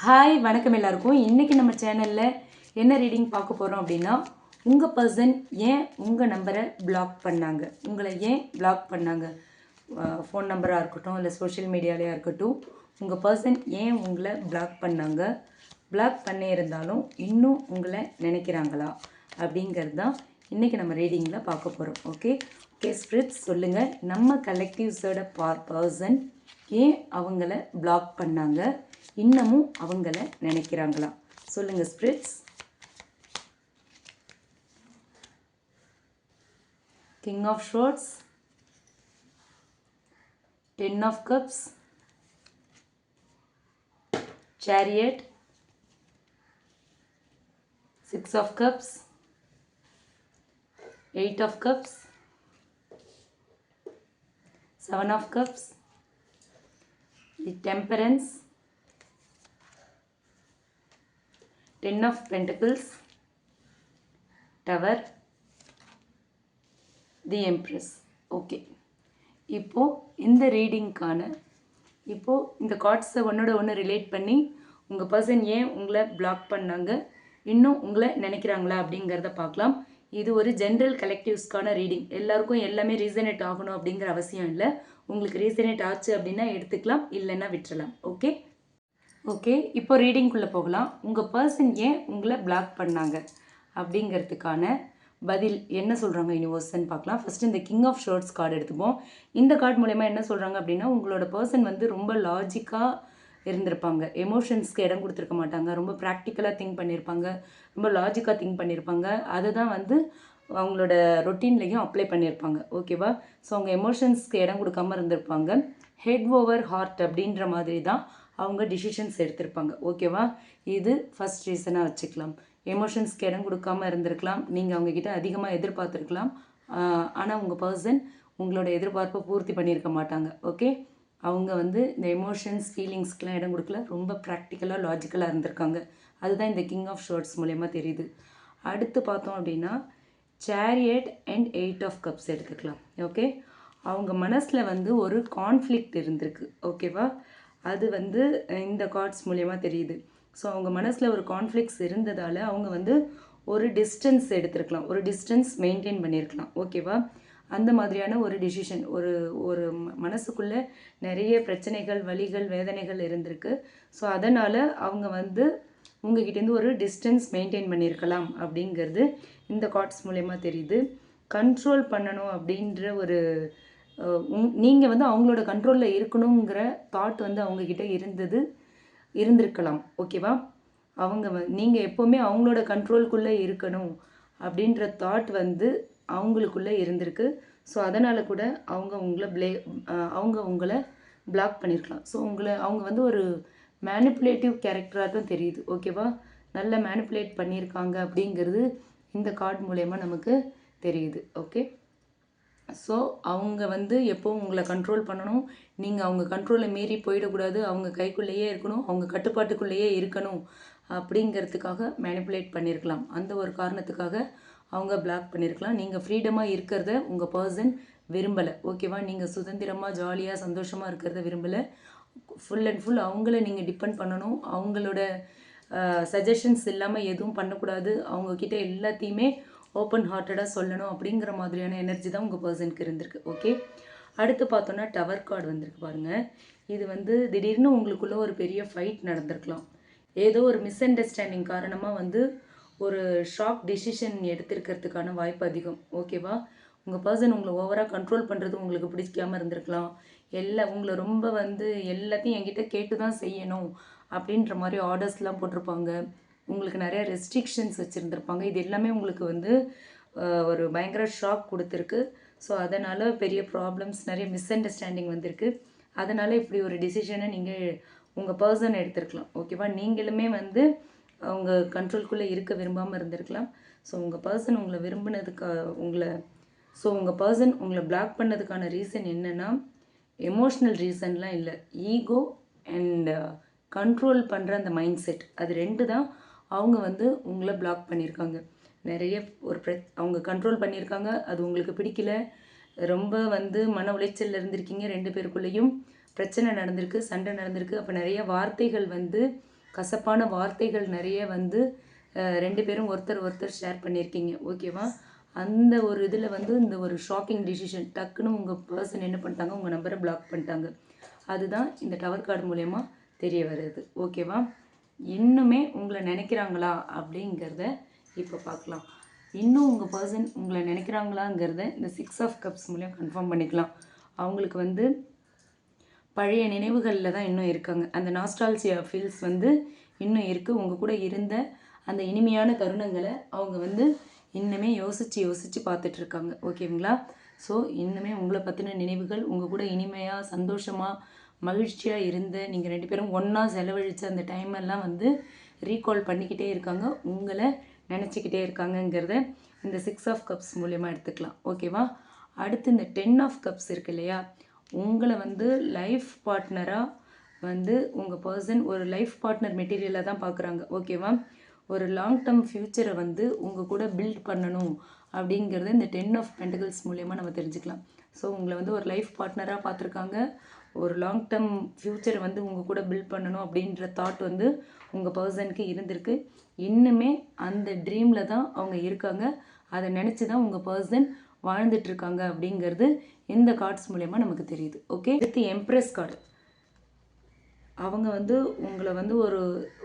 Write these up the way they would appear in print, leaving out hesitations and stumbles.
Hi வணக்கம் எல்லாருக்கும். இன்றைக்கி நம்ம சேனலில் என்ன ரீடிங் பார்க்க போகிறோம் அப்படின்னா, உங்கள் பர்சன் ஏன் உங்கள் நம்பரை பிளாக் பண்ணாங்க, உங்களை ஏன் பிளாக் பண்ணாங்க, ஃபோன் நம்பராக இருக்கட்டும் இல்லை சோஷியல் மீடியாலேயா இருக்கட்டும், உங்கள் பர்சன் ஏன் உங்களை பிளாக் பண்ணாங்க, பிளாக் பண்ணியிருந்தாலும் இன்னும் உங்களை நினைக்கிறாங்களா அப்படிங்கிறது தான் இன்றைக்கி நம்ம ரீடிங்கில் பார்க்க போகிறோம். ஓகே ஸ்பிரிட்ஸ் சொல்லுங்கள், நம்ம கலெக்டிவ்ஸோட பர்சன் ஏன் அவங்கள பிளாக் பண்ணாங்க, இன்னமும் அவங்கள நினைக்கிறாங்களா சொல்லுங்கள் spirits. King of swords, 10 of cups, chariot, 6 of cups, 8 of cups, 7 of cups, the temperance, 10 of Pentacles, Tower, the Empress. Okay, இப்போது இந்த ரீடிங்க்கான இந்த கார்ட்ஸை ஒன்றோட ஒன்று ரிலேட் பண்ணி உங்கள் பர்சன் ஏன் உங்களை பிளாக் பண்ணாங்க, இன்னும் உங்களை நினைக்கிறாங்களா அப்படிங்கிறத பார்க்கலாம். இது ஒரு ஜென்ரல் கலெக்டிவ்ஸ்க்கான ரீடிங். எல்லாருக்கும் எல்லாமே ரீசனேட் ஆகணும் அப்படிங்கிற அவசியம் இல்லை. உங்களுக்கு ரீசனேட் ஆச்சு அப்படின்னா எடுத்துக்கலாம், இல்லைன்னா விட்டுறலாம். ஓகே, இப்போ ரீடிங்குள்ளே போகலாம். உங்கள் பர்சன் ஏன் உங்களை பிளாக் பண்ணாங்க அப்படிங்கிறதுக்கான பதில் என்ன சொல்கிறாங்க யூனிவர்ஸ்ன்னு பார்க்கலாம். ஃபஸ்ட்டு இந்த கிங் ஆஃப் ஷோர்ட்ஸ் கார்டு எடுத்துப்போம். இந்த கார்டு மூலயமா என்ன சொல்கிறாங்க அப்படின்னா, உங்களோட பர்சன் ரொம்ப லாஜிக்காக இருந்திருப்பாங்க, எமோஷன்ஸ்க்கு இடம் கொடுத்துருக்க மாட்டாங்க, ரொம்ப ப்ராக்டிக்கலாக திங்க் பண்ணியிருப்பாங்க, ரொம்ப லாஜிக்காக திங்க் பண்ணியிருப்பாங்க. அதை தான் அவங்களோட ரொட்டீன்லேயும் அப்ளை பண்ணியிருப்பாங்க. ஓகேவா? ஸோ அவங்க எமோஷன்ஸ்க்கு இடம் கொடுக்காமல் இருந்திருப்பாங்க. ஹெட் ஓவர் ஹார்ட் அப்படின்ற மாதிரி தான் அவங்க டிசிஷன்ஸ் எடுத்திருப்பாங்க. ஓகேவா? இது ஃபஸ்ட் ரீசனாக வச்சுக்கலாம். எமோஷன்ஸ்க்கு இடம் கொடுக்காமல் இருந்திருக்கலாம், நீங்கள் அவங்கக்கிட்ட அதிகமாக எதிர்பார்த்துருக்கலாம். ஆனால் உங்கள் பர்சன் உங்களோட எதிர்பார்ப்பை பூர்த்தி பண்ணியிருக்க மாட்டாங்க. ஓகே, அவங்க இந்த எமோஷன்ஸ் ஃபீலிங்ஸ்க்கெலாம் இடம் கொடுக்கல, ரொம்ப ப்ராக்டிக்கலாக லாஜிக்கலாக இருந்திருக்காங்க. அதுதான் இந்த கிங் ஆஃப் ஷோர்ட்ஸ் மூலயமா தெரியுது. அடுத்து பார்த்தோம் அப்படின்னா சேரியட் அண்ட் 8 ஆஃப் கப்ஸ் எடுத்துக்கலாம். ஓகே, அவங்க மனசில் ஒரு கான்ஃப்ளிக்ட் இருந்திருக்கு. ஓகேவா? அது இந்த கார்ட்ஸ் மூலயமா தெரியுது. ஸோ அவங்க மனசில் ஒரு கான்ஃப்ளிக்ட்ஸ் இருந்ததால் அவங்க ஒரு டிஸ்டன்ஸ் எடுத்திருக்கலாம், ஒரு டிஸ்டன்ஸ் மெயின்டைன் பண்ணியிருக்கலாம். ஓகேவா? அந்த மாதிரியான ஒரு டிசிஷன், ஒரு மனசுக்குள்ளே நிறைய பிரச்சனைகள், வலிகள், வேதனைகள் இருந்திருக்கு. ஸோ அதனால் அவங்க உங்ககிட்டேருந்து ஒரு டிஸ்டன்ஸ் மெயின்டைன் பண்ணியிருக்கலாம் அப்படிங்கிறது இந்த கார்ட்ஸ் மூலயமா தெரியுது. கண்ட்ரோல் பண்ணணும் அப்படின்ற ஒரு நீங்கள் அவங்களோட கண்ட்ரோலில் இருக்கணுங்கிற தாட் அவங்கக்கிட்ட இருந்திருக்கலாம். ஓகேவா? அவங்க நீங்கள் எப்போவுமே அவங்களோட கண்ட்ரோலுக்குள்ளே இருக்கணும் அப்படின்ற தாட் அவங்களுக்குள்ளே இருந்திருக்கு. ஸோ அதனால் கூட அவங்க உங்களை பிளாக் பண்ணியிருக்கலாம். ஸோ அவங்க ஒரு மேனிப்புலேட்டிவ் கேரக்டராக தான் தெரியுது. ஓகேவா? நல்ல மேனிப்புலேட் பண்ணியிருக்காங்க அப்படிங்கிறது இந்த கார்டு மூலயமா நமக்கு தெரியுது. ஓகே, ஸோ அவங்க எப்போவும் உங்களை கண்ட்ரோல் பண்ணணும், நீங்கள் அவங்க கண்ட்ரோலை மீறி போயிடக்கூடாது, அவங்க கைக்குள்ளேயே இருக்கணும், அவங்க கட்டுப்பாட்டுக்குள்ளேயே இருக்கணும் அப்படிங்கிறதுக்காக மேனிப்புலேட் பண்ணியிருக்கலாம். அந்த ஒரு காரணத்துக்காக அவங்க பிளாக் பண்ணியிருக்கலாம். நீங்கள் ஃப்ரீடமாக இருக்கிறத உங்கள் பர்சன் விரும்பலை. ஓகேவா? நீங்கள் சுதந்திரமாக ஜாலியாக சந்தோஷமாக இருக்கிறத விரும்பலை. ஃபுல் அண்ட் ஃபுல் அவங்கள நீங்கள் டிபெண்ட் பண்ணணும், அவங்களோட சஜஷன்ஸ் இல்லாமல் எதுவும் பண்ணக்கூடாது, அவங்கக்கிட்ட எல்லாத்தையுமே ஓப்பன் ஹார்ட்டடாக சொல்லணும் அப்படிங்கிற மாதிரியான எனர்ஜி தான் உங்கள் பர்சனுக்கு இருந்திருக்கு. ஓகே, அடுத்து பார்த்தோன்னா டவர் கார்டு வந்திருக்கு பாருங்கள். இது திடீர்னு உங்களுக்குள்ளே ஒரு பெரிய ஃபைட் நடந்திருக்கலாம். ஏதோ ஒரு மிஸ் அண்டர்ஸ்டாண்டிங் காரணமாக ஒரு ஷாக் டிசிஷன் எடுத்திருக்கிறதுக்கான வாய்ப்பு அதிகம். ஓகேவா? உங்கள் பர்சன் உங்களை ஓவராக கண்ட்ரோல் பண்ணுறது உங்களுக்கு பிடிக்காமல் இருந்திருக்கலாம். உங்களை ரொம்ப எல்லாத்தையும் என்கிட்ட கேட்டு தான் செய்யணும் அப்படின்ற மாதிரி ஆர்டர்ஸ்லாம் போட்டிருப்பாங்க. உங்களுக்கு நிறைய ரெஸ்ட்ரிக்ஷன்ஸ் வச்சுருந்துருப்பாங்க. இது எல்லாமே உங்களுக்கு ஒரு பயங்கர ஷாக் கொடுத்துருக்கு. ஸோ அதனால் பெரிய ப்ராப்ளம்ஸ், நிறைய மிஸ் அண்டர்ஸ்டாண்டிங் வந்திருக்கு. அதனால் இப்படி ஒரு டிசிஷனை நீங்கள் உங்கள் பர்சன் எடுத்திருக்கலாம். ஓகேவா? நீங்களுமே அவங்க கண்ட்ரோல்குள்ளே இருக்க விரும்பாமல் இருந்திருக்கலாம். ஸோ உங்கள் பர்சன் உங்களை உங்கள் பர்சன் உங்களை பிளாக் பண்ணதுக்கான ரீசன் என்னென்னா, எமோஷ்னல் ரீசன்லாம் இல்லை, ஈகோ அண்ட் கண்ட்ரோல் பண்ணுற அந்த மைண்ட் செட், அது 2 தான் அவங்க உங்களை பிளாக் பண்ணியிருக்காங்க. நிறைய அவங்க கண்ட்ரோல் பண்ணியிருக்காங்க, அது உங்களுக்கு பிடிக்கல, ரொம்ப மன உளைச்சலில் இருந்திருக்கீங்க, 2 பேருக்குள்ளேயும் பிரச்சனை நடந்திருக்கு, சண்டை நடந்திருக்கு. அப்போ நிறைய வார்த்தைகள் கசப்பான வார்த்தைகள் நிறைய வந்து 2 பேரும் ஒருத்தர் ஷேர் பண்ணியிருக்கீங்க. ஓகேவா? அந்த ஒரு இதில் வந்து இந்த ஒரு ஷாக்கிங் டிசிஷன் டக்குன்னு உங்கள் பர்சன் என்ன பண்ணிட்டாங்க, உங்கள் நம்பரை பிளாக் பண்ணிட்டாங்க. அதுதான் இந்த டவர் கார்டு மூலயமா தெரிய வருது. ஓகேவா? இன்னுமே உங்களை நினைக்கிறாங்களா அப்படிங்கிறத இப்போ பார்க்கலாம். இன்னும் உங்கள் பர்சன் உங்களை நினைக்கிறாங்களாங்கிறத இந்த 6 ஆஃப் கப்ஸ் மூலியம் கன்ஃபார்ம் பண்ணிக்கலாம். அவங்களுக்கு வந்து பழைய நினைவுகளில் தான் இன்னும் இருக்காங்க. அந்த நாஸ்டால்ஜியா ஃபீல்ஸ் வந்து இன்னும் இருக்குது. உங்கள் கூட இருந்த அந்த இனிமையான தருணங்களை அவங்க வந்து இன்னுமே யோசித்து பார்த்துட்ருக்காங்க. ஓகேங்களா? ஸோ இன்னுமே உங்களை பற்றின நினைவுகள், உங்கள் கூட இனிமையாக சந்தோஷமாக மகிழ்ச்சியாக இருந்த நீங்கள் 2 பேரும் ஒன்றா செலவழித்த அந்த டைமெல்லாம் வந்து ரீகால் பண்ணிக்கிட்டே இருக்காங்க, உங்களை நினச்சிக்கிட்டே இருக்காங்கங்கிறத இந்த 6 ஆஃப் கப்ஸ் மூலயமா எடுத்துக்கலாம். ஓகேவா? அடுத்து இந்த 10 ஆஃப் கப்ஸ் இருக்கு இல்லையா, உங்களை வந்து லைஃப் பார்ட்னராக வந்து உங்கள் பர்சன் ஒரு லைஃப் பார்ட்னர் மெட்டீரியலாக தான் பார்க்குறாங்க. ஓகேவா? ஒரு லாங் டேர்ம் ஃப்யூச்சரை வந்து உங்கள் கூட பில்ட் பண்ணணும் அப்படிங்கிறத இந்த 10 ஆஃப் பென்டகிள்ஸ் மூலயமா நம்ம தெரிஞ்சுக்கலாம். ஸோ உங்களை வந்து ஒரு லைஃப் பார்ட்னராக பார்த்துருக்காங்க. ஒரு லாங் டேர்ம் ஃப்யூச்சரை வந்து உங்கள் கூட பில்ட் பண்ணணும் அப்படின்ற தாட் வந்து உங்கள் பர்சனுக்கு இருந்திருக்கு. இன்னுமே அந்த ட்ரீமில் தான் அவங்க இருக்காங்க. அதை நினச்சி தான் உங்கள் பர்சன் வாழ்ந்துட்டுருக்காங்க அப்படிங்கிறது இந்த கார்ட்ஸ் மூலயமா நமக்கு தெரியுது. ஓகே, அடுத்து எம்ப்ரெஸ் கார்டு. அவங்க வந்து உங்களை வந்து ஒரு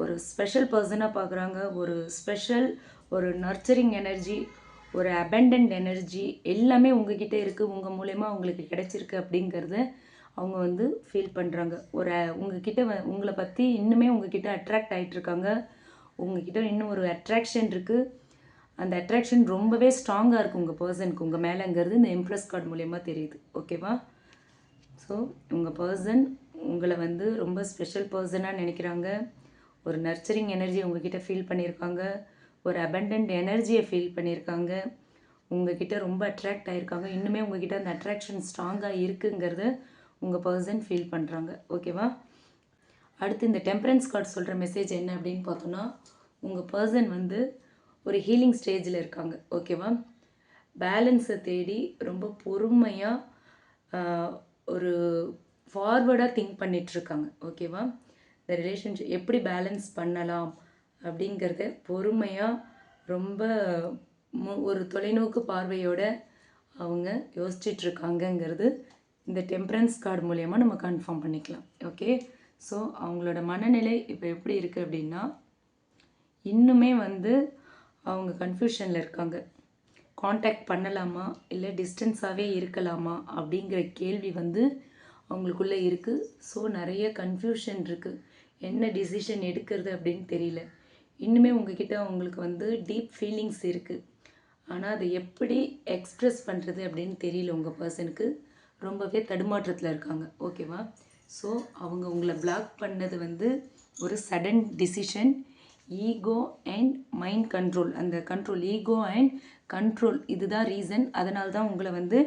ஒரு ஸ்பெஷல் பர்சனாக பார்க்குறாங்க. ஒரு நர்ச்சரிங் எனர்ஜி, ஒரு அபண்டன்ட் எனர்ஜி எல்லாமே உங்ககிட்ட இருக்குது, உங்கள் மூலயமா அவங்களுக்கு கிடைச்சிருக்கு அப்படிங்கிறத அவங்க வந்து ஃபீல் பண்ணுறாங்க. உங்ககிட்ட உங்களை பற்றி இன்னுமே உங்ககிட்ட அட்ராக்ட் ஆகிட்டுருக்காங்க. உங்ககிட்ட இன்னும் ஒரு அட்ராக்ஷன் இருக்குது. அந்த அட்ராக்ஷன் ரொம்பவே ஸ்ட்ராங்காக இருக்குது உங்கள் பர்சனுக்கு உங்கள் மேலேங்கிறது இந்த எம்ப்ரெஸ் கார்டு மூலயமா தெரியுது. ஓகேவா? ஸோ உங்கள் பர்சன் உங்களை வந்து ரொம்ப ஸ்பெஷல் பர்சனாக நினைக்கிறாங்க. ஒரு நர்ச்சரிங் எனர்ஜி உங்ககிட்ட ஃபீல் பண்ணியிருக்காங்க. ஒரு அபண்டன்ட் எனர்ஜியை ஃபீல் பண்ணியிருக்காங்க. உங்ககிட்ட ரொம்ப அட்ராக்ட் ஆகிருக்காங்க. இன்னுமே உங்ககிட்ட அந்த அட்ராக்ஷன் ஸ்ட்ராங்காக இருக்குங்கிறத உங்கள் பர்சன் ஃபீல் பண்ணுறாங்க. ஓகேவா? அடுத்து இந்த டெம்பரன்ஸ் கார்டு சொல்கிற மெசேஜ் என்ன அப்படின்னு பார்த்தோன்னா, உங்கள் பர்சன் வந்து ஒரு ஹீலிங் ஸ்டேஜில் இருக்காங்க. ஓகேவா? பேலன்ஸை தேடி ரொம்ப பொறுமையாக ஒரு ஃபார்வர்டாக திங்க் பண்ணிகிட்ருக்காங்க. ஓகேவா? இந்த ரிலேஷன்ஷிப் எப்படி பேலன்ஸ் பண்ணலாம் அப்படிங்கிறத பொறுமையாக ரொம்ப ஒரு தொலைநோக்கு பார்வையோட அவங்க யோசிச்சிட்ருக்காங்கங்கிறது இந்த டெம்பரன்ஸ் கார்டு மூலயமா நம்ம கன்ஃபார்ம் பண்ணிக்கலாம். ஓகே, ஸோ அவங்களோட மனநிலை இப்போ எப்படி இருக்குது அப்படின்னா, இன்னுமே வந்து அவங்க கன்ஃபியூஷனில் இருக்காங்க. காண்டாக்ட் பண்ணலாமா இல்லை டிஸ்டன்ஸாகவே இருக்கலாமா அப்படிங்கிற கேள்வி வந்து அவங்களுக்குள்ளே இருக்குது. ஸோ நிறைய கன்ஃபியூஷன் இருக்குது. என்ன டிசிஷன் எடுக்கிறது அப்படின்னு தெரியல. இன்னுமே உங்ககிட்ட அவங்களுக்கு வந்து டீப் ஃபீலிங்ஸ் இருக்குது. ஆனால் அதை எப்படி எக்ஸ்ப்ரெஸ் பண்ணுறது அப்படின்னு தெரியல. உங்கள் பர்சனுக்கு ரொம்பவே தடுமாற்றத்தில் இருக்காங்க. ஓகேவா? ஸோ அவங்க உங்களை பிளாக் பண்ணது வந்து ஒரு sudden decision. Ego and mind control, அந்த கண்ட்ரோல், ஈகோ அண்ட் கண்ட்ரோல், இதுதான் ரீசன். அதனால தான் உங்களை வந்து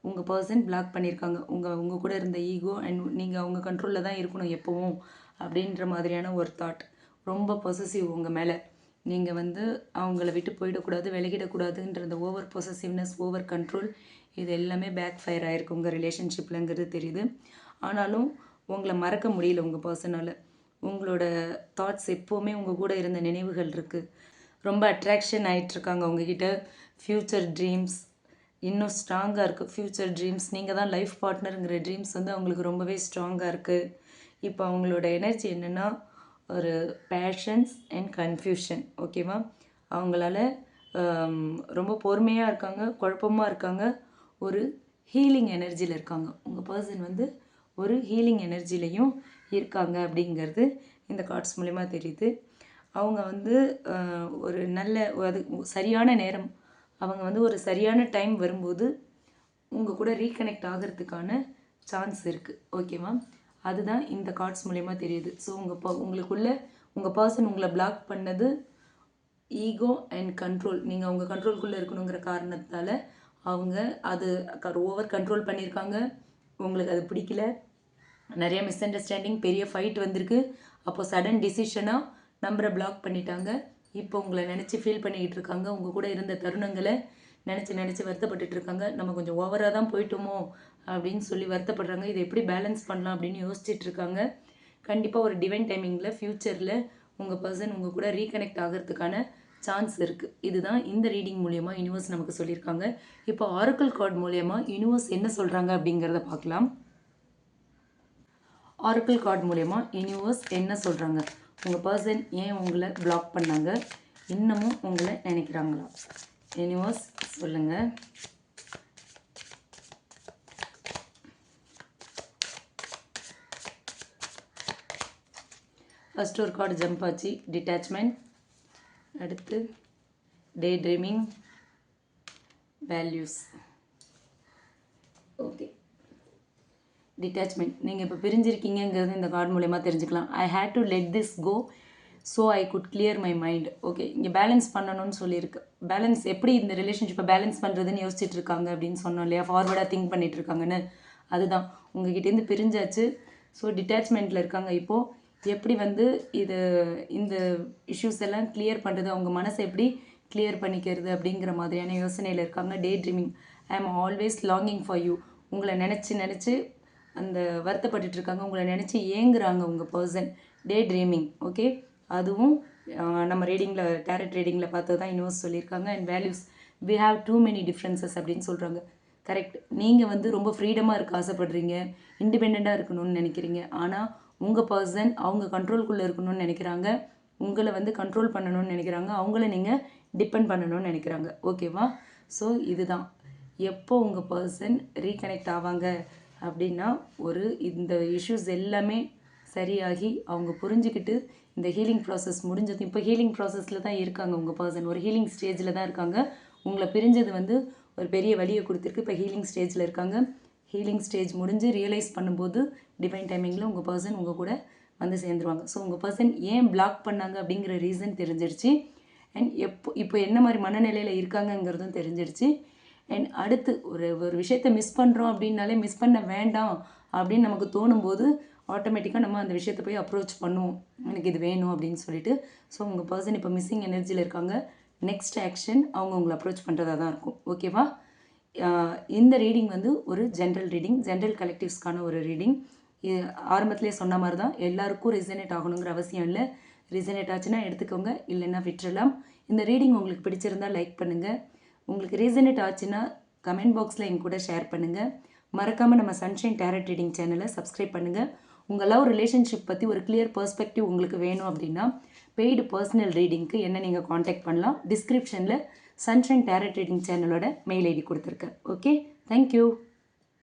உங்கள் பர்சன் பிளாக் பண்ணியிருக்காங்க. உங்கள் கூட இருந்த ஈகோ அண்ட் நீங்கள் அவங்க கண்ட்ரோலில் தான் இருக்கணும் எப்போவும் அப்படின்ற மாதிரியான ஒரு தாட். ரொம்ப பொசசிவ் உங்கள் மேலே. நீங்கள் வந்து அவங்கள விட்டு போயிடக்கூடாது, விலகிடக்கூடாதுன்ற அந்த ஓவர் பொசசிவ்னஸ், ஓவர் கண்ட்ரோல், இது எல்லாமே பேக் ஃபயர் ஆகிருக்கு உங்கள் ரிலேஷன்ஷிப்லங்கிறது தெரியுது. ஆனாலும் உங்களை மறக்க முடியல உங்கள் பர்சனால். உங்களோட தாட்ஸ் எப்போவுமே உங்கள் கூட இருந்த நினைவுகள் இருக்குது. ரொம்ப அட்ராக்ஷன் ஆகிட்டுருக்காங்க உங்ககிட்ட. ஃப்யூச்சர் ட்ரீம்ஸ் இன்னும் ஸ்ட்ராங்காக இருக்குது. ஃப்யூச்சர் ட்ரீம்ஸ், நீங்கள் தான் லைஃப் பார்ட்னருங்கிற ட்ரீம்ஸ் வந்து அவங்களுக்கு ரொம்பவே ஸ்ட்ராங்காக இருக்குது. இப்போ அவங்களோட எனர்ஜி என்னென்னா ஒரு பேஷன்ஸ் அண்ட் கன்ஃபியூஷன். ஓகேவா? அவங்களால ரொம்ப பொறுமையாக இருக்காங்க, குழப்பமாக இருக்காங்க, ஒரு ஹீலிங் எனர்ஜியில் இருக்காங்க. உங்கள் பர்சன் வந்து ஒரு ஹீலிங் எனர்ஜிலையும் இருக்காங்க அப்படிங்கிறது இந்த கார்ட்ஸ் மூலிமா தெரியுது. அவங்க வந்து ஒரு நல்ல அது சரியான நேரம், அவங்க வந்து ஒரு சரியான டைம் வரும்போது உங்கள் கூட ரீகனெக்ட் ஆகிறதுக்கான சான்ஸ் இருக்குது. ஓகேவா? அதுதான் இந்த கார்ட்ஸ் மூலயமா தெரியுது. ஸோ உங்களுக்குள்ள உங்கள் பர்சன் உங்களை பிளாக் பண்ணது ஈகோ அண்ட் கண்ட்ரோல். நீங்கள் அவங்க கண்ட்ரோல்குள்ளே இருக்கணுங்கிற காரணத்தால் அவங்க அது ஓவர் கண்ட்ரோல் பண்ணியிருக்காங்க. உங்களுக்கு அது பிடிக்கல, நிறைய மிஸ் அண்டர்ஸ்டாண்டிங், பெரிய ஃபைட் வந்திருக்கு. அப்போது சடன் டிசிஷனாக நம்பரை பிளாக் பண்ணிட்டாங்க. இப்போ உங்களை நினச்சி ஃபீல் பண்ணிக்கிட்டு இருக்காங்க. உங்கள் கூட இருந்த தருணங்களை நினச்சி வருத்தப்பட்டுட்டு இருக்காங்க. நம்ம கொஞ்சம் ஓவராக தான் போயிட்டோமோ அப்படின்னு சொல்லி வருத்தப்படுறாங்க. இதை எப்படி பேலன்ஸ் பண்ணலாம் அப்படின்னு யோசிச்சுட்டு இருக்காங்க. கண்டிப்பாக ஒரு டிவைன் டைமிங்கில் ஃப்யூச்சரில் உங்கள் பர்சன் உங்கள் கூட ரீகனெக்ட் ஆகிறதுக்கான சான்ஸ் இருக்குது. இதுதான் இந்த ரீடிங் மூலயமா யூனிவர்ஸ் நமக்கு சொல்லியிருக்காங்க. இப்போ ஆரக்கிள் கார்டு மூலயமா யூனிவர்ஸ் என்ன சொல்கிறாங்க அப்படிங்கிறத பார்க்கலாம். ஆரக்கிள் கார்டு மூலயமா யூனிவர்ஸ் என்ன சொல்கிறாங்க, உங்கள் பர்சன் ஏன் உங்களை பிளாக் பண்ணாங்க, இன்னமும் உங்களை நினைக்கிறாங்களா, யூனிவர்ஸ் சொல்லுங்கள். ஃபஸ்ட்டு ஒரு கார்டு ஜம்ப் ஆச்சு, டிட்டாச்மெண்ட். அடுத்து day dreaming, values. Okay, detachment. நீங்கள் இப்போ பிரிஞ்சிருக்கீங்கிறது இந்த கார்டு மூலயமா தெரிஞ்சுக்கலாம். I hate to let this go so I could clear my mind. Okay, இங்கே பேலன்ஸ் பண்ணணும்னு சொல்லியிருக்கு. பேலன்ஸ் எப்படி இந்த ரிலேஷன்ஷிப்பை பேலன்ஸ் பண்ணுறதுன்னு யோசிச்சுட்டு இருக்காங்க அப்படின்னு சொன்னோம் இல்லையா, ஃபார்வர்டாக திங்க் பண்ணிட்டு இருக்காங்கன்னு. அதுதான் உங்ககிட்டேருந்து பிரிஞ்சாச்சு. ஸோ டிட்டாச்மெண்ட்டில் இருக்காங்க. இப்போது எப்படி வந்து இந்த இஷ்யூஸ் எல்லாம் கிளியர் பண்ணுறது, அவங்க மனசை எப்படி கிளியர் பண்ணிக்கிறது அப்படிங்கிற மாதிரியான யோசனையில் இருக்காங்க. Day dreaming. ஐ ஆம் ஆல்வேஸ் லாங்கிங் ஃபார் யூ. உங்களை நினச்சி அந்த வருத்தப்பட்டுட்டு இருக்காங்க, உங்களை நினச்சி ஏங்குறாங்க உங்கள் பர்சன். Day dreaming. ஓகே, அதுவும் நம்ம ரீடிங்கில் டேரட் ரீடிங்கில் பார்த்தது தான் யூனிவர்ஸ் சொல்லியிருக்காங்க. And values, we have too many differences அப்படின்னு சொல்கிறாங்க. கரெக்ட். நீங்கள் வந்து ரொம்ப ஃப்ரீடமாக இருக்க ஆசைப்படுறீங்க, இண்டிபெண்ட்டாக இருக்கணும்னு நினைக்கிறீங்க. ஆனால் உங்கள் பர்சன் அவங்க கண்ட்ரோல்குள்ளே இருக்கணும்னு நினைக்கிறாங்க, உங்களை வந்து கண்ட்ரோல் பண்ணணும்னு நினைக்கிறாங்க, அவங்கள நீங்கள் டிபெண்ட் பண்ணணும்னு நினைக்கிறாங்க. ஓகேவா? ஸோ இதுதான் எப்போ உங்கள் பர்சன் ரீகனெக்ட் ஆவாங்க அப்படின்னா, இந்த இஷ்யூஸ் எல்லாமே சரியாகி அவங்க புரிஞ்சுக்கிட்டு இந்த ஹீலிங் ப்ராசஸ் முடிஞ்சது. இப்போ ஹீலிங் ப்ராசஸில் தான் இருக்காங்க உங்கள் பர்சன், ஒரு ஹீலிங் ஸ்டேஜில் தான் இருக்காங்க. உங்களை பிரிஞ்சது வந்து ஒரு பெரிய வலியை கொடுத்துருக்கு. இப்போ ஹீலிங் ஸ்டேஜில் இருக்காங்க. ஹீலிங் ஸ்டேஜ் முடிஞ்சு ரியலைஸ் பண்ணும்போது டிவைன் டைமிங்கில் உங்கள் பர்சன் உங்கள் கூட வந்து சேர்ந்துருவாங்க. ஸோ உங்கள் பர்சன் ஏன் பிளாக் பண்ணாங்க அப்படிங்கிற ரீசன் தெரிஞ்சிடுச்சு. அண்ட் இப்போ என்ன மாதிரி மனநிலையில் இருக்காங்கங்கிறதும் தெரிஞ்சிடுச்சு. அண்ட் அடுத்து ஒரு விஷயத்தை மிஸ் பண்ணுறோம் அப்படின்னாலே, மிஸ் பண்ண வேண்டாம் அப்படின்னு நமக்கு தோணும்போது ஆட்டோமேட்டிக்காக நம்ம அந்த விஷயத்தை போய் அப்ரோச் பண்ணுவோம், எனக்கு இது வேணும் அப்படின்னு சொல்லிட்டு. ஸோ உங்கள் பர்சன் இப்போ மிஸ்ஸிங் எனர்ஜியில் இருக்காங்க. நெக்ஸ்ட் ஆக்ஷன் அவங்க உங்களை அப்ரோச் பண்ணுறதா தான் இருக்கும். ஓகேவா? இந்த ரீடிங் வந்து ஒரு ஜென்ரல் ரீடிங், ஜென்ரல் கலெக்டிவ்ஸ்க்கான ஒரு ரீடிங். இது ஆரம்பத்திலே சொன்ன மாதிரி தான், எல்லாருக்கும் ரெசனேட் ஆகணுங்கிற அவசியம் இல்லை. ரெசனேட் ஆச்சுன்னா எடுத்துக்கோங்க, இல்லைன்னா விட்டுறலாம். இந்த ரீடிங் உங்களுக்கு பிடிச்சிருந்தால் லைக் பண்ணுங்கள். உங்களுக்கு ரெசனேட் ஆச்சுன்னா கமெண்ட் பாக்ஸில் என் கூட ஷேர் பண்ணுங்கள். மறக்காமல் நம்ம சன்ஷைன் டேரட் ரீடிங் சேனலை சப்ஸ்கிரைப் பண்ணுங்கள். உங்கள் லவ் ரிலேஷன்ஷிப் பற்றி ஒரு கிளியர் பெர்ஸ்பெக்டிவ் உங்களுக்கு வேணும் அப்படின்னா பெய்டு பர்சனல் ரீடிங்க்கு என்ன நீங்கள் காண்டாக்ட் பண்ணலாம். டிஸ்கிரிப்ஷனில் சன்ஷைன் டேரட் ரீடிங் சேனலோட மெயில் ஐடி கொடுத்துருக்கேன். Okay, thank you.